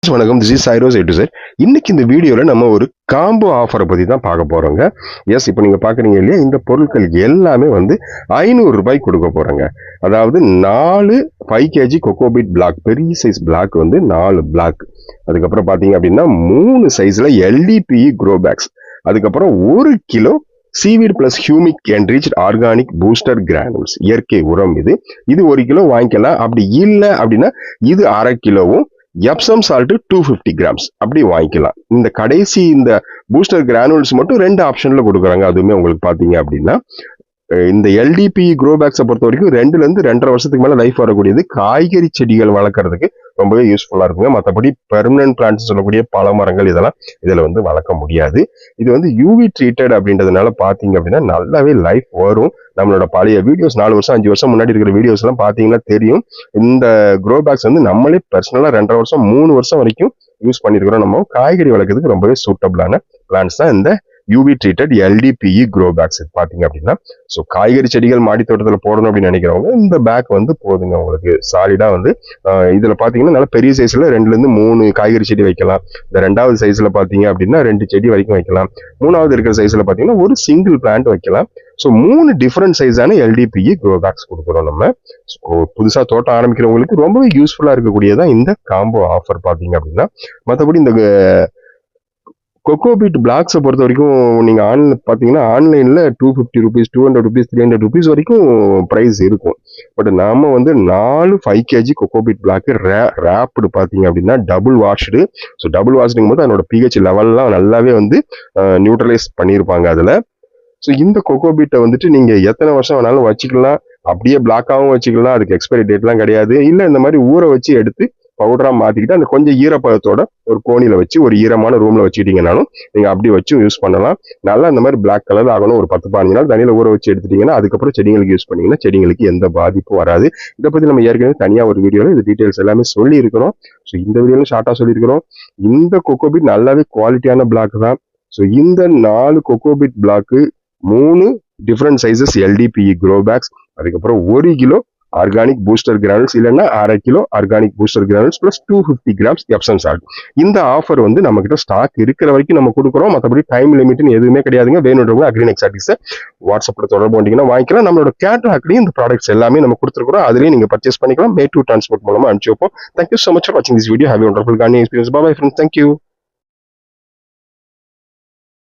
வணக்கம். This is சைரோஸ் A to Z. இன்னைக்கு இந்த வீடியோல நம்ம ஒரு காம்போ ஆஃபரை பத்தி தான் பார்க்க போறோங்க. எஸ், இப்போ நீங்க பாக்குறீங்க இல்லையா, இந்த பொருட்கள் எல்லாமே வந்து 500 ரூபாய் கொடுக்க போறோங்க. அதாவது 4 5 kg கொக்கோபீட் பிளாக், பெரிய சைஸ் பிளாக் வந்து 4 பிளாக். அதுக்கப்புறம் பாத்தீங்க அப்படின்னா 3 சைஸ்ல LDPE க்ரோ பேக்ஸ். அதுக்கப்புறம் 1 kilo seaweed plus humic enriched organic booster granules, இயற்கை உரம். இது 1 கிலோ வாங்கிக்கலாம். அப்படி இல்லை அப்படின்னா இது 1/2 கிலோவும் எப்சம் சால்ட் 250 கிராம்ஸ் அப்படி வாங்கிக்கலாம். இந்த கடைசி இந்த பூஸ்டர் கிரானுல்ஸ் மட்டும் 2 ஆப்ஷன்ல கொடுக்குறாங்க. அதுவுமே உங்களுக்கு பாத்தீங்க அப்படின்னா இந்த LDPE க்ரோ பேக்ஸை பொறுத்த வரைக்கும் 2ல இருந்து 2.5 வருஷத்துக்கு மேல லைஃப் வரக்கூடியது. காய்கறி செடிகள் வளர்க்கறதுக்கு ரொம்பவே யூஸ்ஃபுல்லா இருக்குங்க. மற்றபடி பெர்மனன்ட் பிளான்ட்ஸ் சொல்லக்கூடிய பல மரங்கள் இதெல்லாம் இதுல வந்து வளர்க்க முடியாது. இது வந்து UV ட்ரீட்டட் அப்படின்றதுனால பாத்தீங்க அப்படின்னா நல்லாவே லைஃப் வரும். நம்மளோட பழைய வீடியோஸ் 4 வருஷம் 5 வருஷம் முன்னாடி இருக்கிற வீடியோஸ் எல்லாம் பாத்தீங்கன்னா தெரியும். இந்த க்ரோ பேக்ஸ் வந்து நம்மளே பர்சனலா 2.5 வருஷம் 3 வருஷம் வரைக்கும் யூஸ் பண்ணிருக்கிறோம். நம்ம காய்கறி வளர்க்கறதுக்கு ரொம்பவே சூட்டபிளான பிளான்ட்ஸ் தான் இந்த UV treated LDPE grow packs பாத்தீங்க அப்படின்னா. ஸோ காய்கறி செடிகள் மாடி தோட்டத்துல போடணும் அப்படின்னு நினைக்கிறவங்க இந்த பேக் வந்து போதுங்க. உங்களுக்கு சாலிடா வந்து இதுல பாத்தீங்கன்னா நல்ல பெரிய சைஸ்ல 2ல இருந்து 3 காய்கறி செடி வைக்கலாம். இந்த 2வது சைஸ்ல பாத்தீங்க அப்படின்னா 2 செடி வரைக்கும் வைக்கலாம். 3வது இருக்கிற சைஸ்ல பாத்தீங்கன்னா ஒரு சிங்கிள் பிளான்ட் வைக்கலாம். ஸோ 3 டிஃப்ரெண்ட் சைஸான LDPE க்ரோ பேக்ஸ் கொடுக்குறோம் நம்ம. புதுசா தோட்டம் ஆரம்பிக்கிறவங்களுக்கு ரொம்பவே யூஸ்ஃபுல்லா இருக்கக்கூடியதான் இந்த காம்போ ஆஃபர் பாத்தீங்க அப்படின்னா. மற்றபடி இந்த கொக்கோபீட் பிளாக்ஸை பொறுத்த வரைக்கும் நீங்க பாத்தீங்கன்னா ஆன்லைன்ல 250 ருபீஸ், 200 ருபீஸ், 300 ருபீஸ் வரைக்கும் பிரைஸ் இருக்கும். பட் நாம வந்து 4 5 kg கொக்கோபீட் பிளாக் ரேப்டு பாத்தீங்க அப்படின்னா டபுள் வாஷ்டு. ஸோ டபுள் வாஷ்டுங்கும் போது அதனோட pH லெவல்லாம் நல்லாவே வந்து நியூட்ரலைஸ் பண்ணியிருப்பாங்க அதுல. ஸோ இந்த கொக்கோபீட்டை வந்துட்டு நீங்க எத்தனை வருஷம் வேணாலும் வச்சுக்கலாம். அப்படியே பிளாக்காகவும் வச்சுக்கலாம். அதுக்கு எக்ஸ்பைரி டேட்லாம் கிடையாது. இல்லை இந்த மாதிரி ஊற வச்சு எடுத்து பவுடரா மாத்திக்கிட்டு அந்த கொஞ்சம் ஈரப்பதத்தோட ஒரு கோணியில வச்சு ஒரு ஈரமான ரூம்ல வச்சுக்கிட்டீங்கன்னாலும் நீங்க அப்படி வச்சு யூஸ் பண்ணலாம். நல்லா இந்த மாதிரி பிளாக் கலர் ஆகணும். ஒரு 10-15 நாள் தண்ணியில ஊற வச்சு எடுத்துட்டீங்கன்னா அதுக்கப்புறம் செடிங்களுக்கு யூஸ் பண்ணீங்கன்னா செடிங்களுக்கு எந்த பாதிப்பும் வராது. இதை பத்தி நம்ம ஏற்கனவே தனியா ஒரு வீடியோல இந்த டீடைல்ஸ் எல்லாமே சொல்லி இருக்கிறோம். ஸோ இந்த வீடியோல ஷார்ட்டா சொல்லியிருக்கிறோம். இந்த கொக்கோபீட் நல்லாவே குவாலிட்டியான பிளாக் தான். ஸோ இந்த 4 cocopeat block 3 different sizes LDPE grow bags, அதுக்கப்புறம் 1 கிலோ ஆர்கானிக் பூஸ்டர் கிரானுல்ஸ், இல்லைன்னா 1/2 kilo organic booster granules plus 250 grams Epsom salt. இந்த ஆஃபர் வந்து நம்ம கிட்ட ஸ்டாக் இருக்கிற வரைக்கும் நம்ம கொடுக்குறோம். மற்றபடி டைம் லிமிட்னு எதுவுமே கிடையாதுங்க. வேணுன்றவங்க அக்ரீன் எக்ஸாட்டிக்ஸ் வாட்ஸ்அப்ல தொடர்பு பண்ணிங்கன்னா வாங்கிக்கலாம். நம்மளோட கேட்லாக்லயும் இந்த ப்ராடக்ட்ஸ் எல்லாமே நம்ம கொடுத்துருக்கிறோம். அதுலயும் நீங்க பர்ச்சேஸ் பண்ணிக்கலாம். மே2 டிரான்ஸ்போர்ட் மூலமா அனுப்பிச்சு வைப்போம். Thank you so much for watching this video. Have a wonderful gardening experience. Bye bye friends. Thank you.